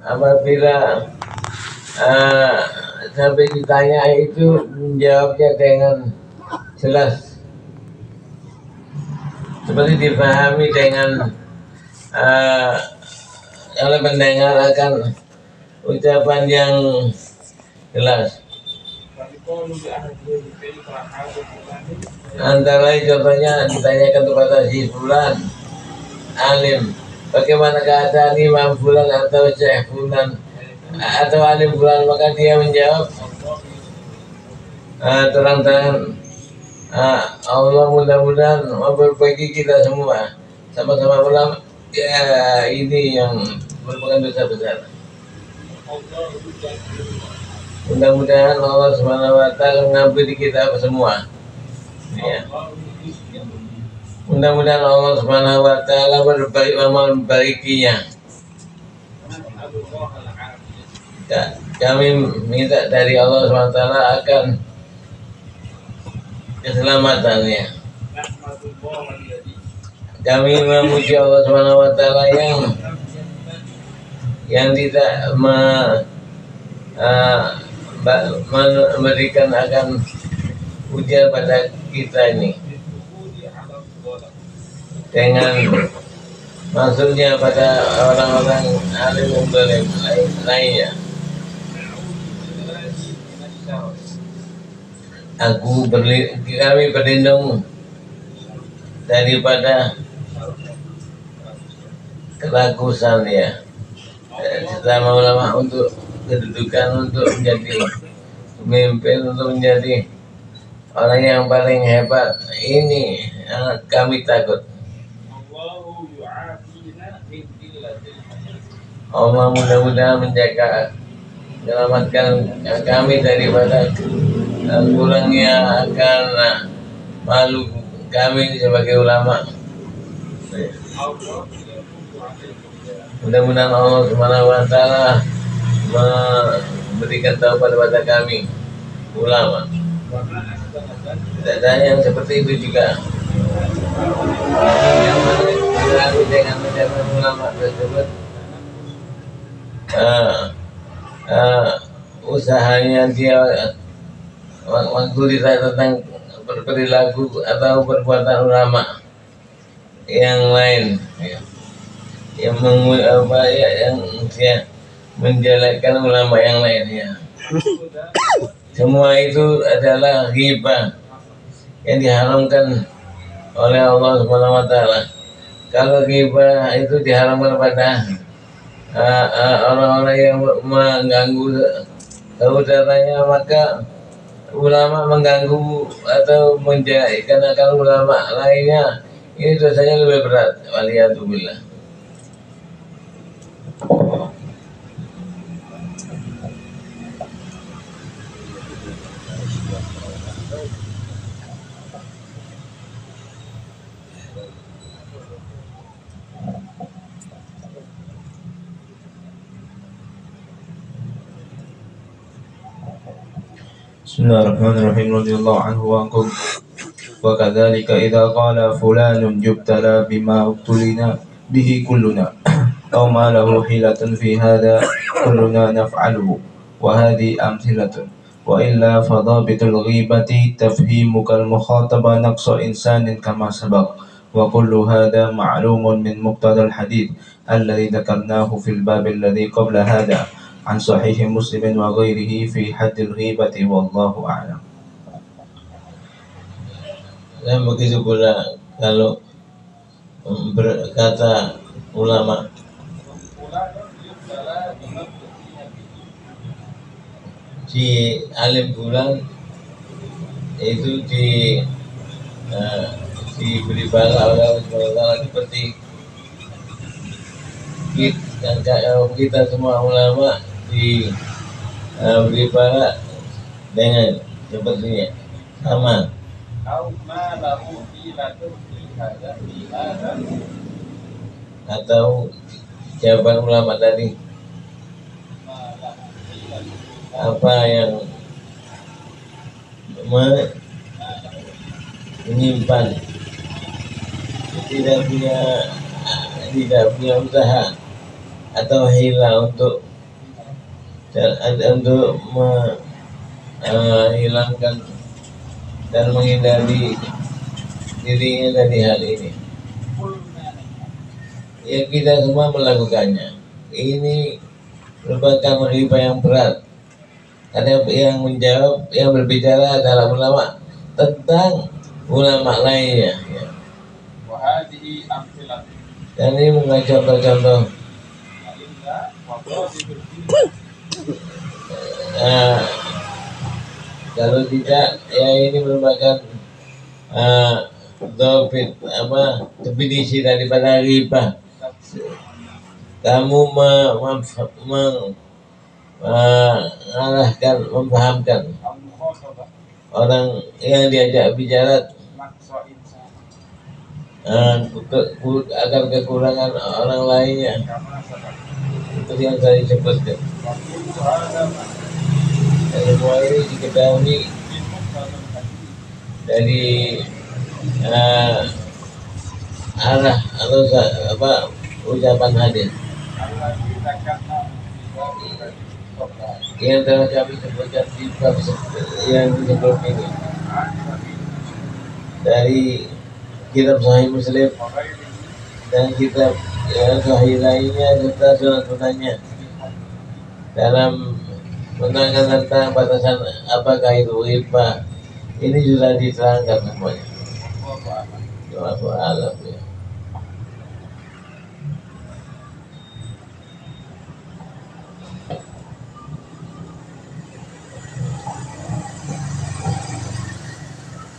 apabila sampai ditanya itu menjawabnya dengan jelas, seperti dipahami dengan oleh pendengar akan ucapan yang jelas. Antara lain contohnya ditanyakan kepada si fulan alim, bagaimana keadaan imam fulan atau syekh fulan atau alim fulan, maka dia menjawab terang-terangan, Allah mudah-mudahan memperbaiki kita semua, sama-sama ulama. Ya, ini yang merupakan dosa besar. Mudah-mudahan Allah Subhanahu wa Ta'ala mengampuni kita semua. Ya. Mudah-mudahan Allah Subhanahu wa Ta'ala memperbaikinya. Kami minta dari Allah Subhanahu wa Ta'ala akan keselamatannya. Kami memuji Allah Subhanahu wa Ta'ala yang tidak memberikan akan ujian pada kita ini dengan maksudnya pada orang-orang alim yang lainnya. Kami berlindung daripada kerakusan ya sesama ulama untuk kedudukan, untuk menjadi pemimpin, untuk menjadi orang yang paling hebat. Ini yang kami takut. Allah mudah-mudahan menjaga, menyelamatkan kami daripada kurangnya akan malu kami sebagai ulama. Mudah-mudahan Allah Subhanahu wa Ta'ala memberikan taubat kepada kami ulama. Tidak ada yang seperti itu juga. Yang mana dengan menjadi ulama tersebut usahanya dia waktu ditanya tentang perilaku atau perbuatan ulama yang lain yang dia menjelekkan ulama yang lain ya. Semua itu adalah ghibah yang diharamkan oleh Allah Subhanahu wa Ta'ala. Kalau ghibah itu diharamkan pada orang-orang yang mengganggu saudaranya, maka ulama mengganggu atau menjelekkan akan ulama lainnya, ini dosanya lebih berat. Waliyadzubillah. Bismillahirrahmanirrahim. Radhiyallahu anhu wa qul wa kadzalika idza qala fulanun yubtala bima ubtulina bihi kulluna aw ma lahu hilatun fi hadha kulluna naf'aluhu wa hadhi amthilatun wa illa fadabitul ghibati tafhimuka al-mukhataba naqsa insanin kama sabaq wa kullu hadha ma'lumun min muqtada al-hadith alladhi dhakarnahu fil bab alladhi qabla hadha an sahih Muslim wa ghairihi fi haddil ghibati wallahu a'lam. Dan begitu pula kalau berkata ulama si alim bulan itu diberi bala oleh Allah SWT seperti kita semua ulama diberi bala dengan sepertinya sama. Atau jawaban ulama tadi apa yang menyimpan tidak punya usaha atau hila untuk untuk menghilangkan dan menghindari dirinya dari hal ini. Ya, kita semua melakukannya. Ini merupakan ghibah yang berat, karena yang berbicara adalah ulama tentang ulama lainnya, ya. Dan ini mengenai contoh-contoh. Kalau tidak, ya ini merupakan definisi daripada ghibah. Kamu mengarahkan, memfahamkan orang yang diajak bicara agar kekurangan orang lainnya, itu yang saya sebutkan. Dan semua ini diketahui dari arah atau ucapan hadis yang telah kami sebutkan di bab yang sebelum ini, dari kitab Sahih Muslim dan kitab Sahih lainnya serta sunnah-sunnahnya dalam menerangkan tentang batasan apakah itu ghibah. Ini sudah diterangkan semuanya. Wallahu a'lam.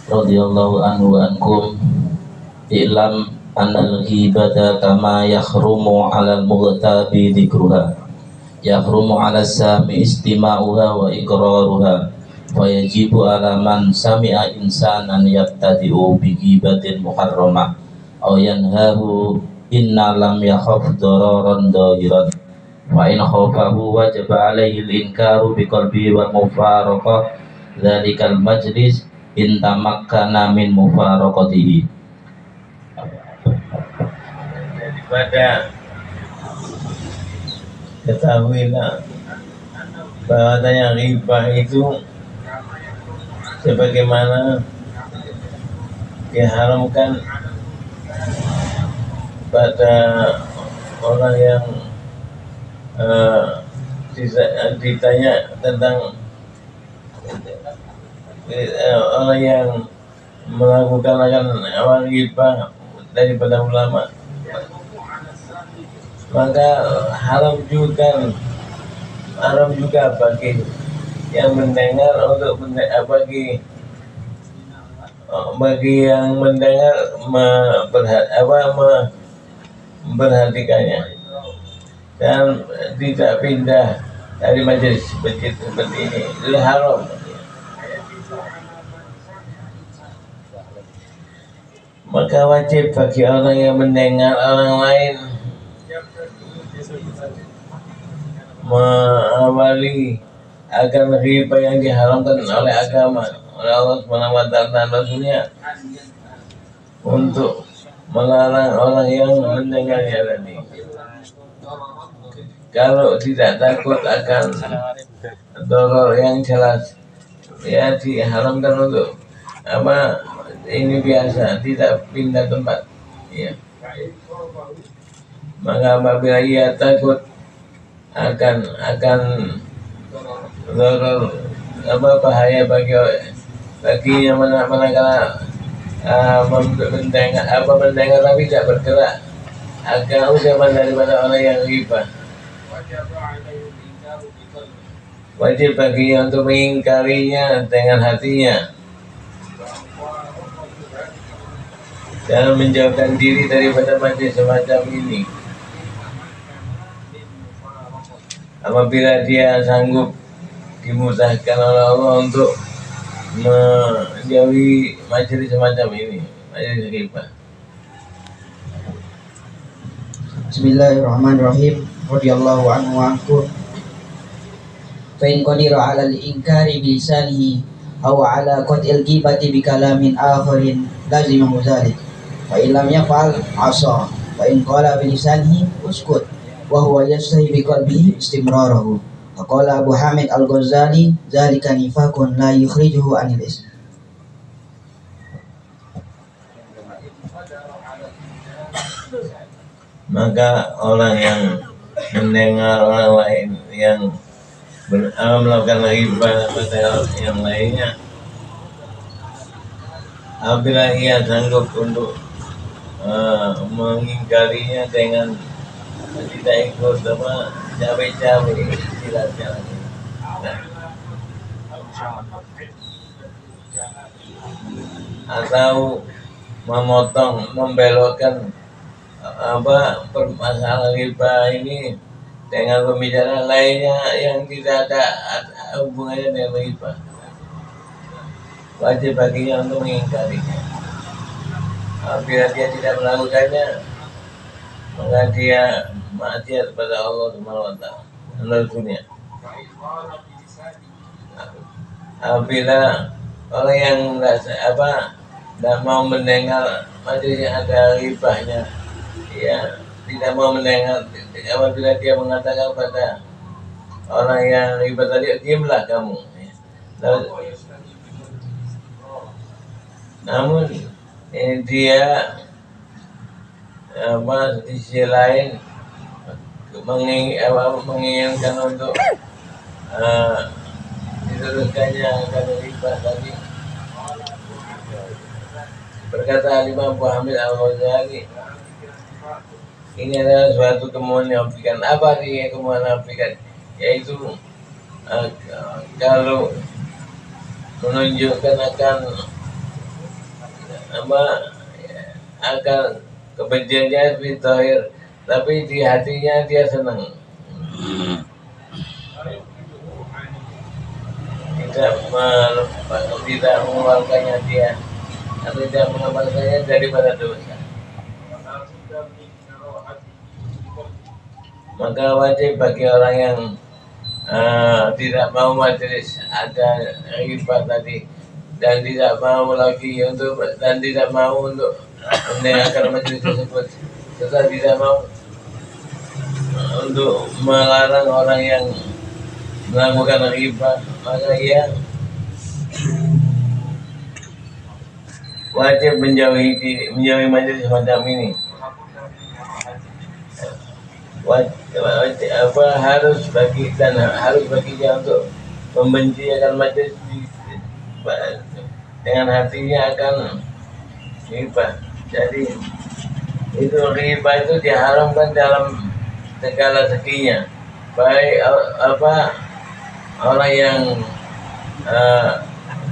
Radhiyallahu anhu wa ankum. I'lam annal ghibata kama yakhrumu 'alal mughtabi dzikruha, yakhrumu 'alas sami istima'uha wa iqraruha, wa yajibu 'ala man sami'a insanan yabtadi'u bi ghibatin muharramah aw yanhahu inna lam yakhaf dararan dhahiran wa in khafahu wajaba 'alaihi al-inkaru bi qalbi wa mufaraqah dzalikal majlis in tamakkana min mufaraqatihi. Daripada ketahuilah bahwasanya ghibah itu sebagaimana diharamkan pada orang yang ditanya tentang orang yang melakukan amal ghibah daripada ulama, maka haram juga bagi yang mendengar untuk bagi yang mendengar memperhatikannya dan tidak pindah dari majelis seperti ini. Itu haram. Maka wajib bagi orang yang mendengar orang lain mengawali agar ghibah yang diharamkan oleh agama, oleh Allah SWT dan Rasulnya, untuk melarang orang yang mendengarnya tadi. Kalau tidak takut akan doror yang jelas, ya diharamkan untuk ini biasa, tidak pindah tempat, ya. Maka apabila ia takut akan doror bahaya bagi yang manakala mendengar tapi tidak bergerak, agar ucapan daripada orang yang ghibah. Wajib baginya untuk mengingkarinya dengan hatinya dan menjauhkan diri daripada majlis semacam ini. Apabila dia sanggup dimudahkan oleh Allah untuk menjauhi majlis semacam ini, majlis ghibah. Bismillahirrahmanirrahim. Radhiyallahu anhu wa ankum. Fa in qadira 'ala al-inkari bi lisanihi aw 'ala qat'il ghibati bi kalamin akharin lazimahu dzalik. Fa in lam yaf'al 'asa. Fa in qala bi lisanihi uskut wa huwa yastahi bi qalbihi istimrarahu. Qala Abu Hamid Al-Ghazali, "Dzalika nifaqun la yukhrijuhu 'anil Islam." Maka orang yang mendengar orang lain yang melakukan ghibah pada yang lainnya, apabila ia sanggup untuk mengingkarinya dengan tidak ikut cabai-cabai istilahnya, atau memotong, membelokkan permasalahan ghibah ini dengan pembicaraan lainnya yang tidak ada hubungannya dengan ghibah, wajib baginya untuk mengingkarinya. Apabila dia tidak melakukannya, maka dia maksiat kepada Allah Subhanahu wa Ta'ala dan Rasulnya. Apabila orang yang tidak mau mendengar majelis yang ada ghibahnya, ya tidak mau mendengar. Apabila dia mengatakan pada orang yang ghibah tadi, diamlah kamu. Namun dia di sisi lain menginginkan untuk diteruskannya akan ghibah tadi. Berkata Imam Abu Hamid Al-Ghazali, ini adalah suatu kemunafikan. Apa artinya kemunafikan? Yaitu kalau menunjukkan akan kebenciannya di zahir, tapi di hatinya dia senang, tidak mengeluarkannya dia, atau tidak mengamalkannya daripada dosa. Maka wajib bagi orang yang tidak mau majelis ada ghibah tadi, dan tidak mau untuk mendengarkan majelis tersebut, serta tidak mau untuk melarang orang yang melakukan ghibah, maka ia wajib menjauhi majelis semacam ini. Harus baginya untuk membenci akan majelis dengan hatinya akan ghibah. Jadi itu ghibah itu diharamkan dalam segala seginya, baik orang yang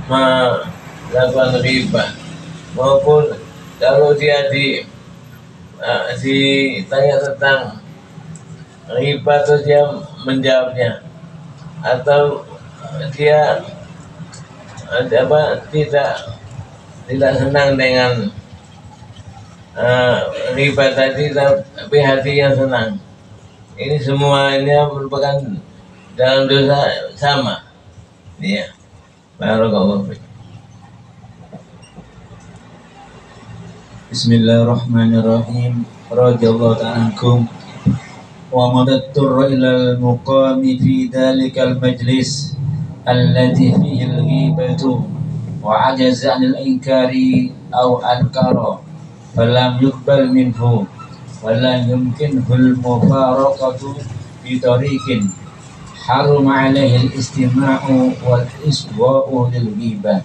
melakukan ghibah maupun kalau dia ditanya tentang ghibah terus dia menjawabnya, atau dia tidak senang dengan ghibah tadi tapi hatinya senang. Ini semuanya merupakan dalam dosa sama. Ya. Barakallahu fiik. Bismillahirrahmanirrahim. Radhiyallahu ta'ala ankum. Wa madattur ila al-muqami fi dhalikal majlis alladhi fihi al-ghibatu wa ajaza 'anil inkari aw ankara falam yuqbal minhu wa la yumkinhu al-mufaraqatu bi tariqin haruma 'alaihi al-istima'u wal iswa'u lil ghibah.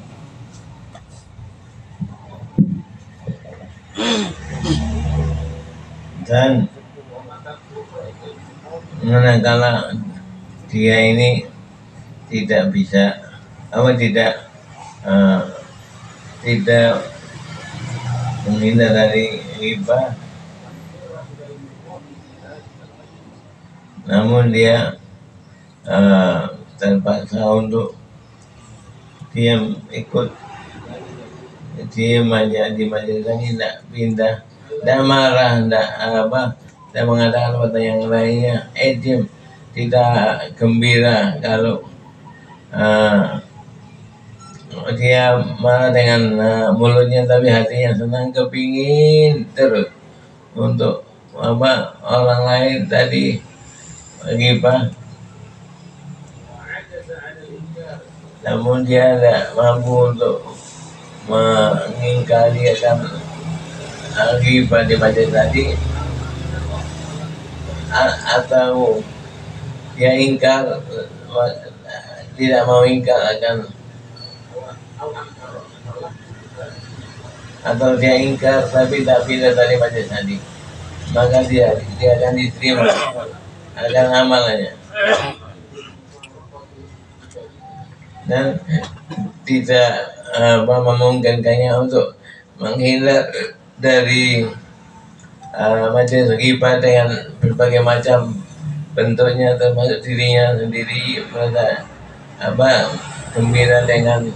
Dan manakala dia ini tidak bisa tidak menghindar dari ghibah, namun dia terpaksa untuk diam aja di majelis ini, tidak pindah, tidak marah, tidak mengatakan pada yang lainnya, diam, tidak gembira kalau dia marah dengan mulutnya tapi hatinya senang, kepingin terus untuk orang lain tadi ghibah, namun dia tidak mampu untuk mengingkari akan ghibah di majelis tadi, atau dia ingkar, tidak mau ingkar akan, atau dia ingkar tapi tak pindah dari majelis tadi, maka dia akan diterima akan amalannya dan tidak memungkinkannya untuk menghindar dari majelis ghibah dengan berbagai macam bentuknya, termasuk dirinya sendiri merasa gembira dengan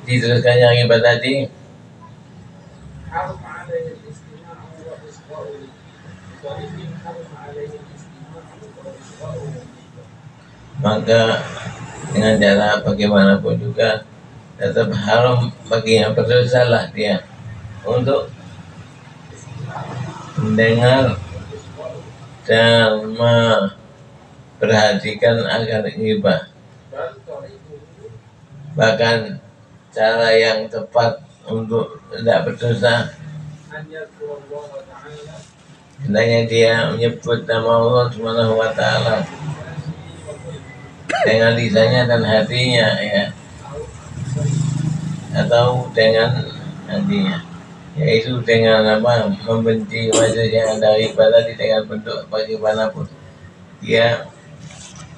diteruskannya ghibah tadi. Maka dengan cara bagaimanapun juga tetap haram bagi yang berdosa lah dia untuk mendengar dan memperhatikan agar ghibah. Bahkan cara yang tepat untuk tidak berdosa hendaknya dia menyebut nama Allah Subhanahu wa Ta'ala dengan lisannya dan hatinya, ya, atau dengan hatinya, yaitu dengan membenci majelis yang ada ghibah tadi dengan bentuk bagaimanapun. Dia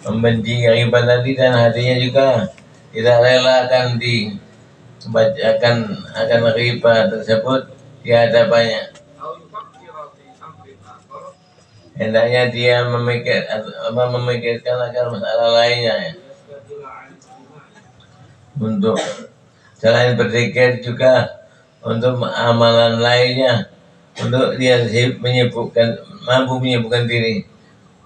membenci ghibah tadi dan hatinya juga tidak rela akan dibacakan akan ghibah tersebut di hadapannya. Hendaknya dia memikirkan agar masalah lainnya, ya. Untuk selain berzikir juga untuk amalan lainnya, untuk dia mampu menyibukkan diri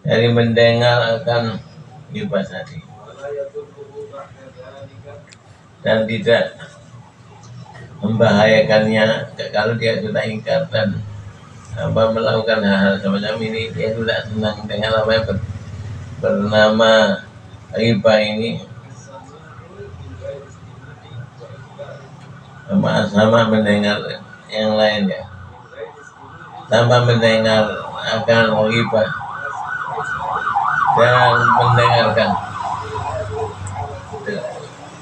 dari mendengar akan ghibah tadi dan tidak membahayakannya kalau dia sudah ingkar dan melakukan hal-hal semacam ini. Dia sudah senang dengan apa yang bernama ghibah ini, sama mendengar yang lain, ya, tanpa mendengar akan ghibah dan mendengarkan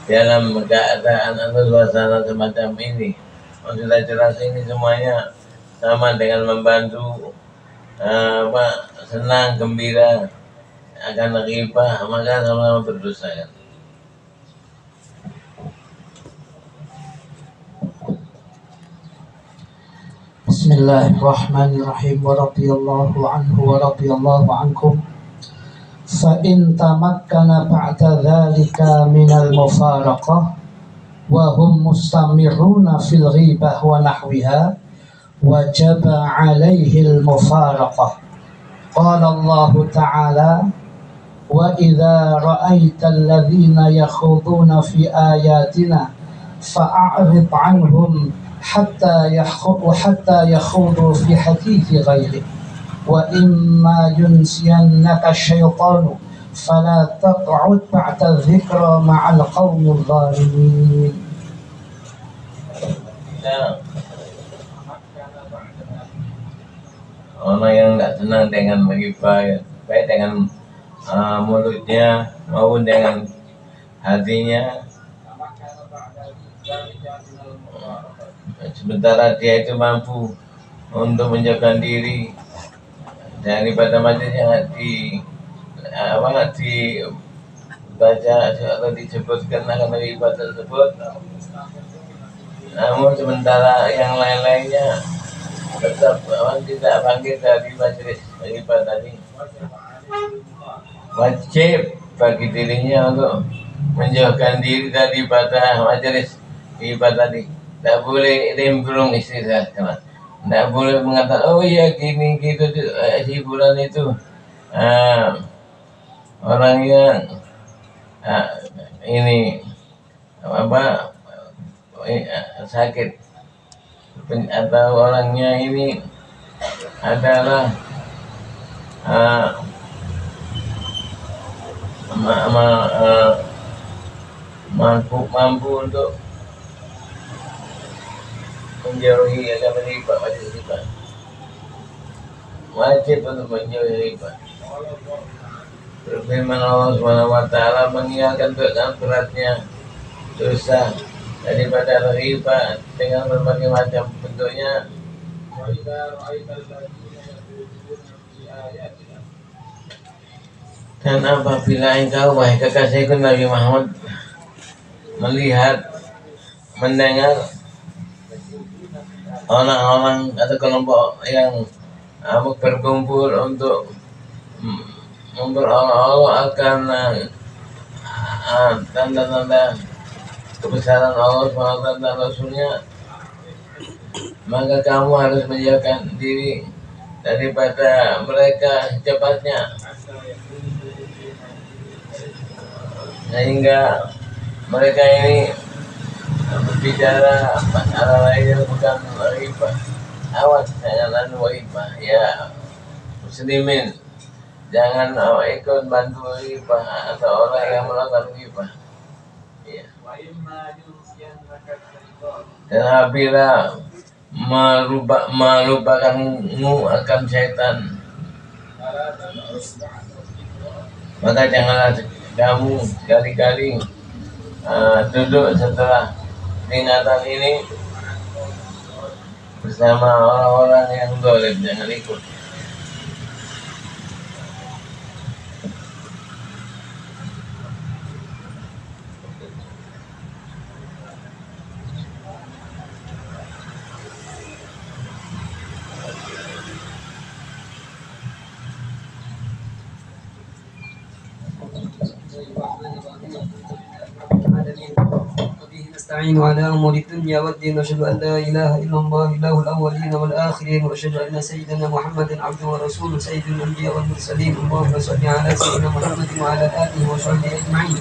dalam keadaan atau suasana semacam ini. Sudah jelas ini semuanya sama dengan membantu senang gembira akan ghibah, maka sama-sama berdosa, kan? Bismillahirrahmanirrahim. Wa radiyallahu anhu wa radiyallahu ankum. Fa in tamakkana ba'da dhalika minal mufaraqah wa hum mustamirruna fil ghibah wa nahwiha wajaba alaihi al-mufaraqah. Qala Allah Ta'ala: wa idza ra'aita alladhina yakhuduna fi ayatina fa'arid 'anhum hatta yakhudu fi hadithi ghairi wa imma yunsiyannaka syaitanu fala taq'ud ba'da dhikra ma'al qawmil zalimin. Orang yang tidak senang dengan ghibah, ya, baik dengan mulutnya maupun dengan hatinya, sementara dia itu mampu untuk menjaga diri daripada majelis yang dibaca atau disebutkan akan ghibah tersebut. Namun sementara yang lain-lainnya tetap tidak bangkit dari majelis ghibah tadi, wajib bagi dirinya untuk menjauhkan diri daripada majelis ghibah tadi. Tidak boleh nimbrung istirahat, tidak boleh mengatakan oh iya gini gitu, si bulan itu orang yang ini sakit, atau orangnya ini adalah mampu untuk menjauhi agama riba, wajib untuk menjauhi riba. Firman Allah SWT mengingatkan tentang beratnya dosa daripada riba dengan berbagai macam bentuknya. Dan apabila engkau, wahai kekasihku Nabi Muhammad, melihat, mendengar orang-orang atau kelompok yang berkumpul untuk memperolok-olok akan tanda-tanda kebesaran Allah SWT dan Rasulnya, maka kamu harus menjauhkan diri daripada mereka secepatnya, sehingga mereka ini berbicara masalah lain yang bukan riba. Awas jangan riba ya muslimin, jangan ikut bantu riba atau orang yang melakukan riba ya. Dan apabila melupakanmu akan syaitan, maka janganlah kamu sekali-kali duduk setelah peringatan ini bersama orang-orang yang zalim, jangan ikut. نستعين على أمور الدنيا والدين وأشهد أن لا إله إلا الله إله الأولين والآخرين وأشهد أن سيدنا محمدا عبده ورسوله سيد الأنبياء والمرسلين اللهم صل على سيدنا محمد وعلى آله وصحبه أجمعين.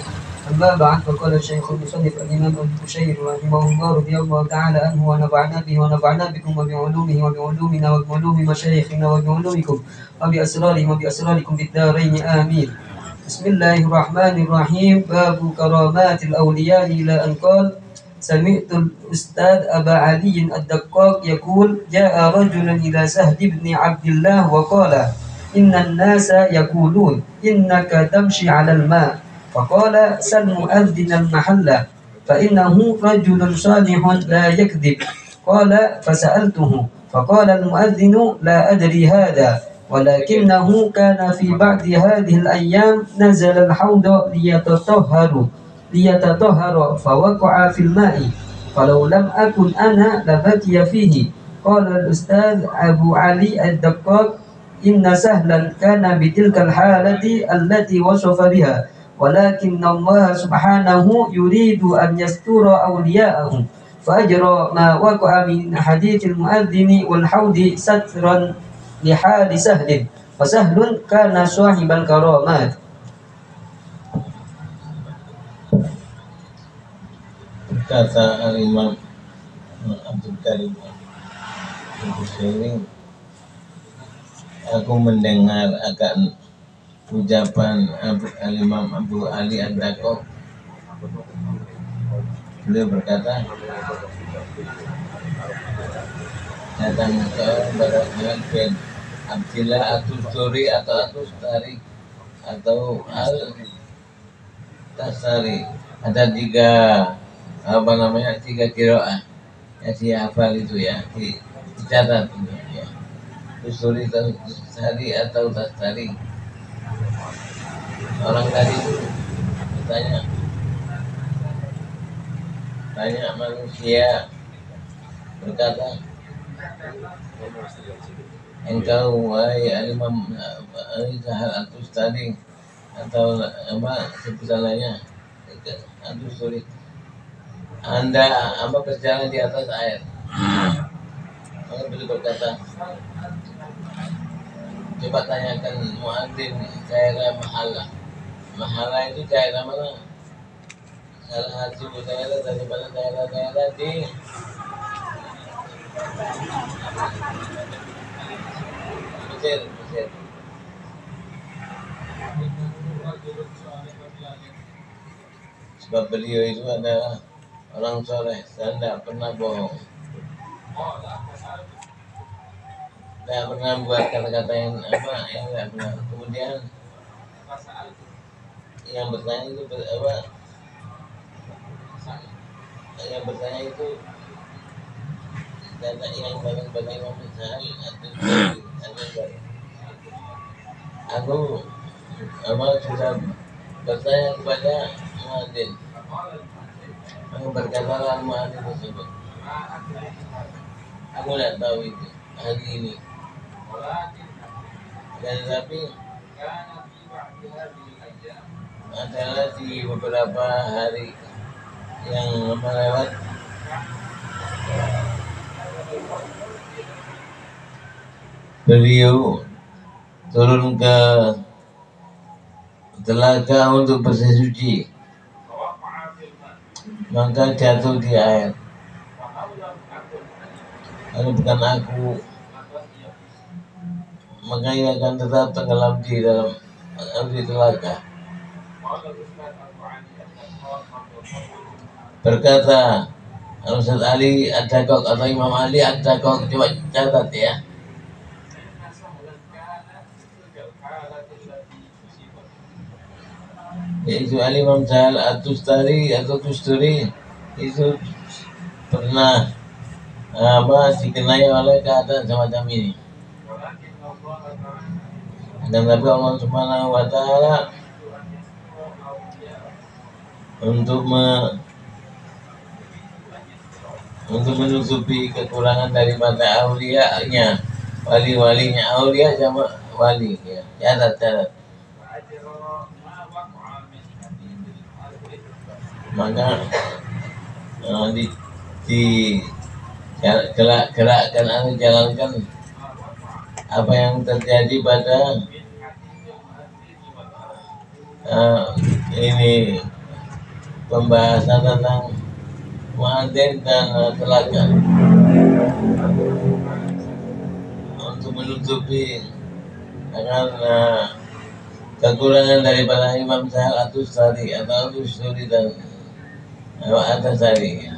أما بعد، فقال الشيخ المصنف الإمام البشير رحمه الله رضي الله تعالى عنه ونفعنا به ونفعنا بكم وبعلومه وبعلومنا وبعلوم مشايخنا وبعلومكم وبأسرارهم وبأسراركم في الدارين آمين. بسم الله الرحمن الرحيم. باب كرامات الأولياء إلى أن قال: سمعت الأستاذ أبا علي الدقاق يقول: جاء رجل إلى سهل بن عبد الله وقال: إن الناس يقولون إنك تمشي على الماء، فقال: سل مؤذن المحلة فإنه رجل صالح لا يكذب. قال: فسألته فقال المؤذن: لا أدري هذا، ولكنه كان في بعض هذه الأيام نزل الحوض ليتطهر فوقع في الماء، فلو لم أكن أنا لبكي فيه. قال الأستاذ أبو علي الدقاق: إن سهلا كان بتلك الحالة التي وصف بها، ولكن الله سبحانه يريد أن يستر أولياءه، فأجرى ما وقع من حديث المؤذن والحوض سترا لحال سهل، وسهل كان صاحب الكرامات. Kata Al-Imam Abdul Karim Al-Busiri, aku mendengar akan ucapan Al-Imam Abu Ali Ad-Daqaq. Beliau berkata, datang ke Barakah bin Abdillah At-Tusturi atau At-Tustari atau Al-Tasari. Ada tiga qiraah yang dihafal itu ya, dicatat ya. Tusturi, Tasari atau Tasari. Orang tadi tanya manusia, berkata, engkau wahai Imam Zahar At-Tustari atau apa sebutannya At-Tusturi, Anda berjalan di atas air. Maka beliau berkata, coba tanyakan muadzin daerah Mahala itu daerah mana? Salah satu daerah daripada daerah-daerah di Mesir. sebab beliau itu adalah orang soleh dan tidak pernah bohong, tidak pernah buat kata-kata yang tidak benar. Kemudian yang bertanya itu yang bertanya itu data yang paling Imam Syafi'i atau aku sudah bertanya kepada muadzin, aku berkatalah muadzin tersebut, aku tidak tahu itu hari ini, dan tapi adalah di beberapa hari yang melewat beliau turun ke telaga untuk bersih suci, maka jatuh di air. Lalu bukan aku, maka ia akan tetap tenggelam di dalam telaga. Berkata Ustaz Ali Ad-Dakok atau Imam Ali Ad-Dakok, coba catat ya. Yaitu Ali Imam Sahal At-Tustari atau Tusturi itu pernah dikenai oleh keadaan semacam ini. Dan tapi Allah Subhanahu wa Ta'ala untuk menutupi kekurangan daripada aulianya, wali-walinya, aulia sama wali ya. Catat. Maka gerakkan atau jalankan apa yang terjadi pada ini pembahasan tentang muadzin dan telaga untuk menutupi dengan kekurangan daripada Imam Sahal At-Tustari atau Tusturi dan At-Tasari.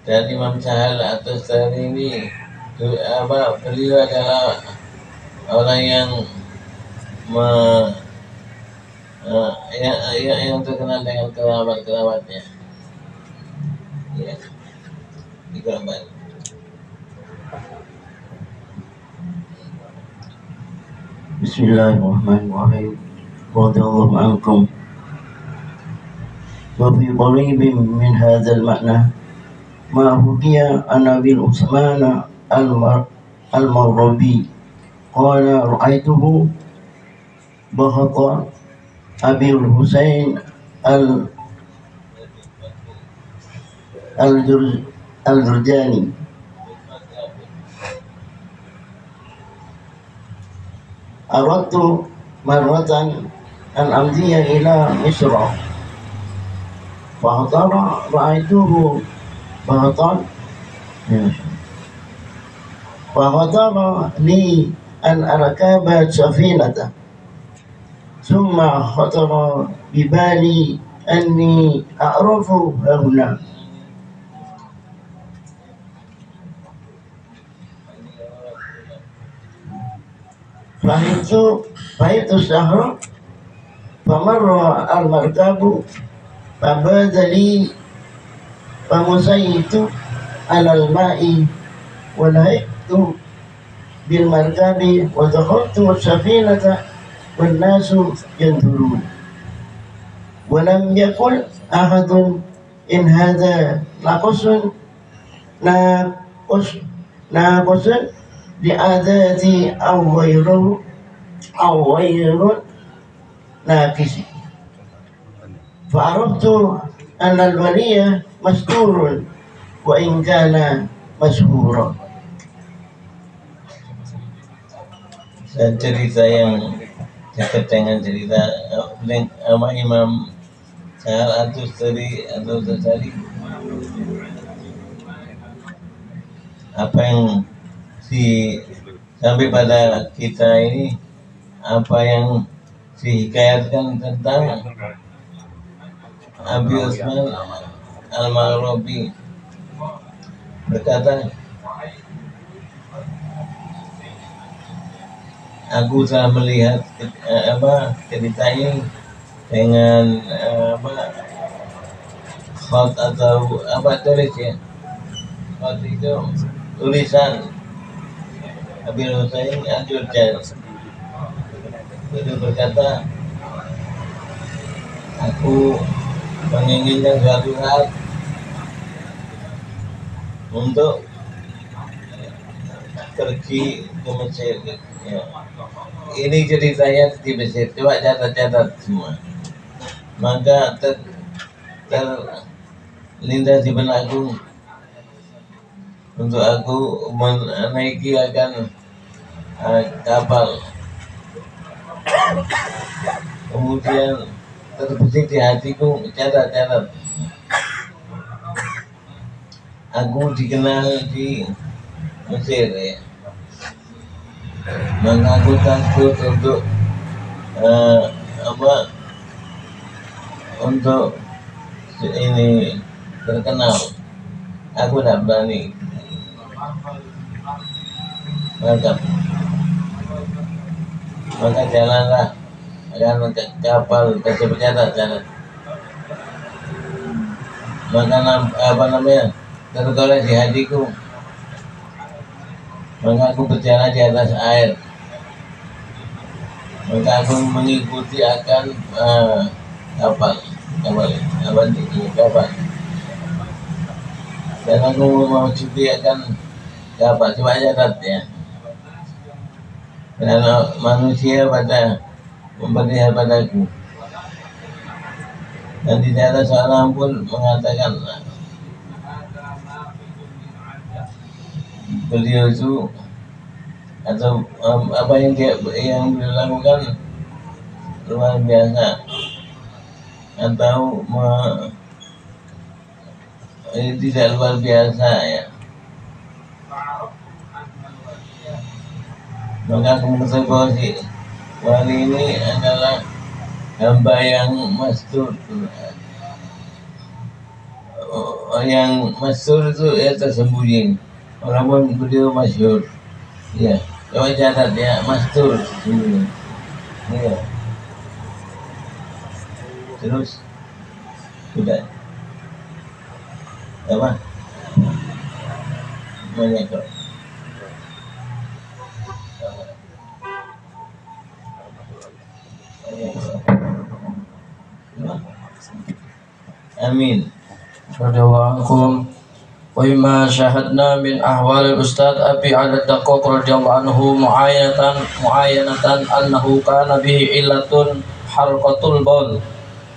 Dan Imam Sahal At-Tustari ini beliau adalah orang yang yang terkenal dengan keramat-keramatnya. Ya, di keramat. Bismillahirrahmanirrahim. Radhiyallahu ankum. Wa fi qaribin min hadzal ma'na ma hukiya ana bin Utsman al-Marwabi qala ra'aituhu bahata Abi Husain al-Jurjani aradtu marratan an amdiya ila Misra fahtara ra'aituhu bahatan fahtara li an arkaba safinata ثم خطر ببالي أني أعرف هنا فهمت الشهر فمر المركب فباد لي فمسيت على الماء ولهقت بالمركب ودخلت السفينة والناس ينظرون ولم يقل أحد إن هذا ناقص لعادات أو غير ناقص فعرفت أن الولي مستور وإن كان مشهورا. Dan cerita yang dekat dengan cerita Imam Sahal At-Tustari atau Tasari, apa yang sampai pada kita ini, apa yang dihikayatkan tentang Abi Utsman Al-Maghribi berkata, aku telah melihat cerita ini dengan khot atau tulis ya. Khot itu tulisan Abi Husain Al-Jurjan. Itu berkata, aku menginginkan suatu saat untuk pergi ke Mesir. Ya. Ini ceritanya di Mesir. Coba catat semua. Maka terlintas di benakku untuk aku menaiki akan kapal. Kemudian terbesit di hatiku, catat. Aku dikenal di Mesir ya. Maka aku takut untuk untuk ini terkenal. Aku tidak berani. Maka jalanlah akan kapal tersebut, catat. Maka tergolek di hatiku. Maka aku berjalan di atas air. Maka aku mengikuti akan kapal. Dan aku mau cuti akan kapal. Coba catat ya. Dan manusia memperlihat padaku. Dan tidak ada seorang pun mengatakan beliau itu atau apa yang beliau lakukan luar biasa atau ini tidak luar biasa ya. Maka aku mengetahui bahwa si wali ini adalah hamba yang mastur. Yang mastur itu ya tersembunyi. Walaupun beliau masyhur, ya. Coba catat ya, mastur sembunyi. Ya. Terus sudah. Apa? Banyak kok. Amin. Radhiyallahu anhum. Wa bima syahadna min ahwalil Ustaz Abi Adad Daqqaq radhiyallahu anhu muayyanatan annahu kana bihi illatun halqatul baul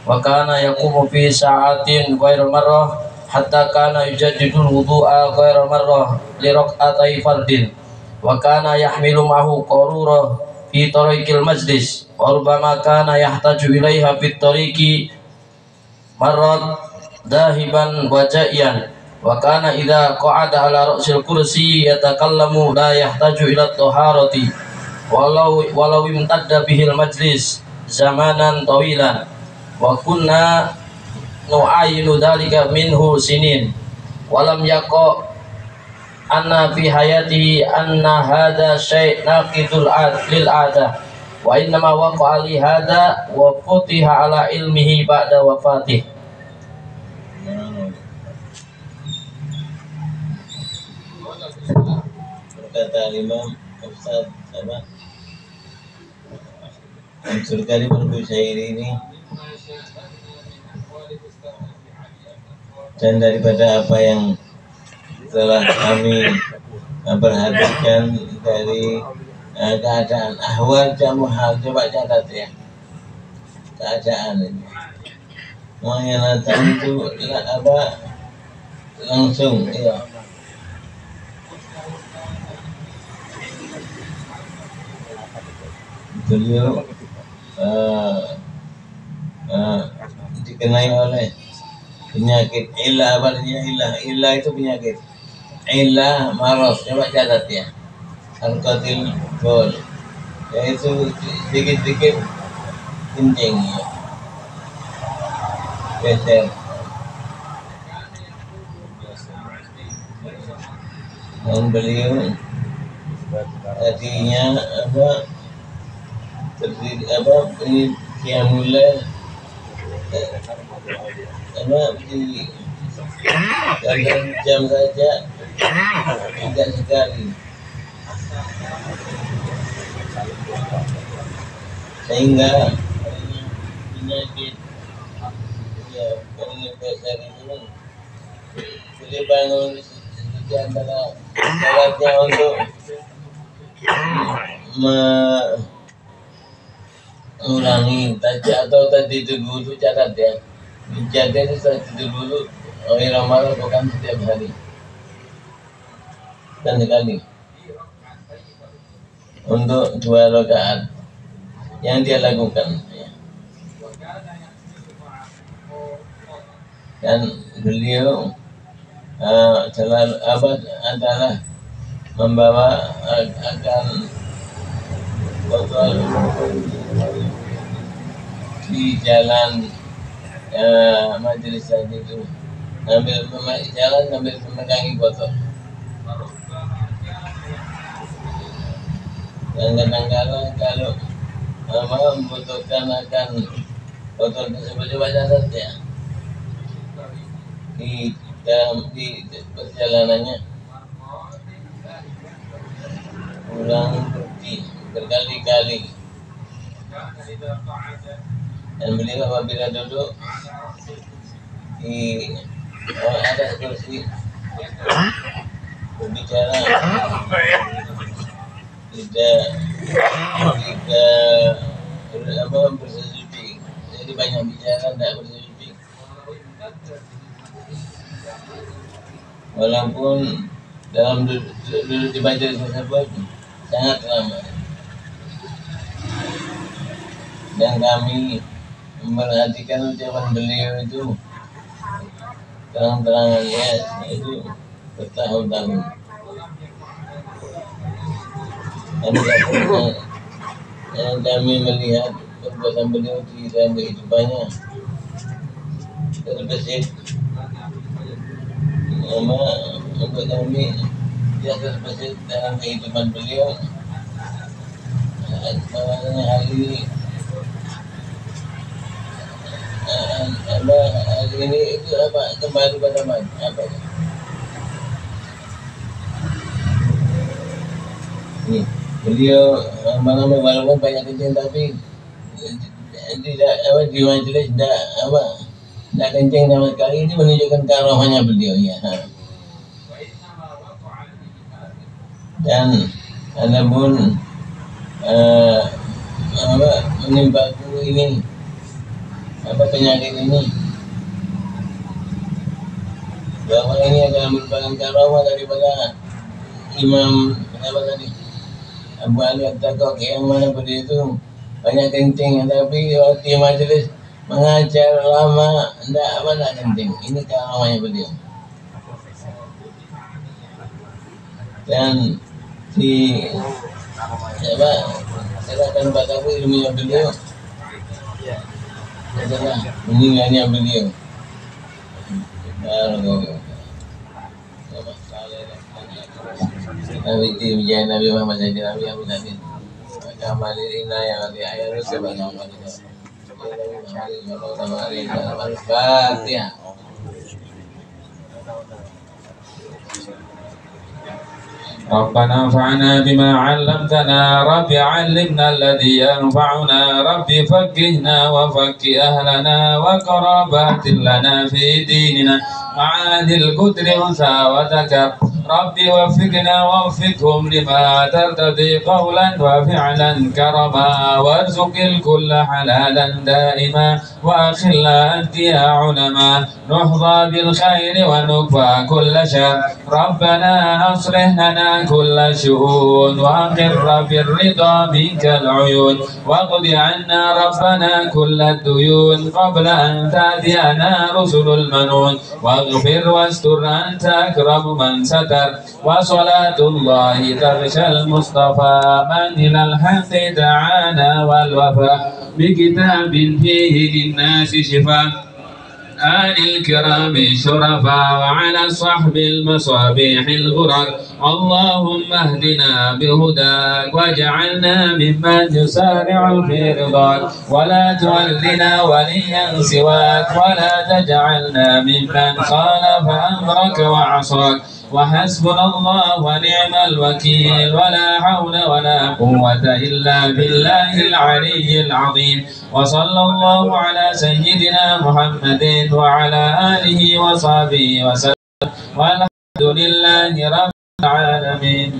wa kana yaqumu fi sa'atin ghairu marrah hatta kana yujaddidul wudu'a ghairu marrah li raq'atai fardin wa kana yahmilu ma'hu qarura fi tariqil majlis wa rubbama kana yahtaju ilaiha fi tariqi marrat dahiban wa ja'iyan wa kana idza qa'ada ala ra'sil kursi yatakallamu la yahtaju ila taharati walau imtadda bihil majlis zamanan tawilan wa kunna nu'ayinu dhalika minhu sinin walam yaqa anna fi hayatihi anna hadha syai' naqidul lil adah wa innama waqa'a li hadha wa futiha ala ilmihi ba'da wafatih. Berkata Imam Ustaz Mansur Karim Al-Bushairi ini, dan daripada apa yang telah kami perhatikan dari keadaan ahwal jamuhal, coba catat ya keadaan ini. Mengenatan itu langsung ya. Beliau dikenai oleh penyakit ilah. Ilah itu penyakit. Ilah maros, coba catat ya. Al-Qatil Bol, yaitu sedikit-sedikit kencing ya. Geser. Dan beliau tadinya terdiri ini Qiyamulail di dalam jam saja tidak sekali, sehingga penyakit ya penyakit besar itu boleh bangun di antara syaratnya untuk mengurangi tajak atau tadi dulu catat ya. Jadi tadi dulu Ramadan bukan setiap hari dan sekali untuk 2 rakaat yang dia lakukan ya. Dan beliau adalah membawa akan botol di jalan majelis tadi itu, sambil memegangi botol. Dan kadang-kadang kalau membutuhkan akan botol tersebut coba catat ya di perjalanannya, ulang berkali-kali. Dan beliau apabila duduk di atas kursi berbicara tidak bersesuci, jadi banyak bicara tidak bersesuci, walaupun dalam duduk di majelis tersebut sangat lama. Dan kami memperhatikan ucapan beliau itu terang-terangannya itu bertahun-tahun. Dan kami melihat perbuatan beliau di dalam kehidupannya terbesit. Untuk kami dia terbesit dalam kehidupan beliau. Makanya hari ini itu apa kembali pada apa ya? Ini beliau walaupun banyak kencing tapi tidak di majelis tidak kencing sama sekali. Ini menunjukkan karomahnya beliau ya. Dan adapun menimbaku ini penyakit ini, bahwa ini adalah merupakan karomah daripada Imam tadi Abu Ali At-Taqaq, yang mana beliau itu banyak kencing, tapi di majelis mengajar lama tidak kencing. Ini karomahnya beliau. Dan serahkan padaku ilmunya beliau adalah meninggalnya beliau. Nabi Tijani Nabi Muhammad Sayyidina Nabi Abu Nabi Kamalina yang nanti ayat sebagai Al-Fatihah. ربنا انفعنا بما علمتنا رب علمنا الذي ينفعنا رب فقهنا وفقه أهلنا وقرابات لنا في ديننا معاد القدر أنثى وذكر رب وفقنا ووفقهم لما ترتضي قولا وفعلا كرما وارزق الكل حلالا دائما وأخلا أنت يا علماء نحظى بالخير ونكفى كل شر ربنا أصلح لنا كل شؤون وأقر بالرضا منك العيون واقض عنا ربنا كل الديون قبل أن تأتينا رسل المنون واغفر واستر أنت أكرم من ستر وصلاة الله تغشى المصطفى من إلى الحق دعانا والوفاء بكتاب فيه للناس شفاء آل الكرام الشرفاء وعلى صحب المصابيح الغرر اللهم اهدنا بهداك واجعلنا ممن يسارع في رضاك ولا تولنا وليا سواك ولا تجعلنا ممن خالف أمرك وعصاك وحسبنا الله ونعم الوكيل ولا حول ولا قوة إلا بالله العلي العظيم وصلى الله على سيدنا محمد وعلى آله وصحبه وسلم والحمد لله رب العالمين.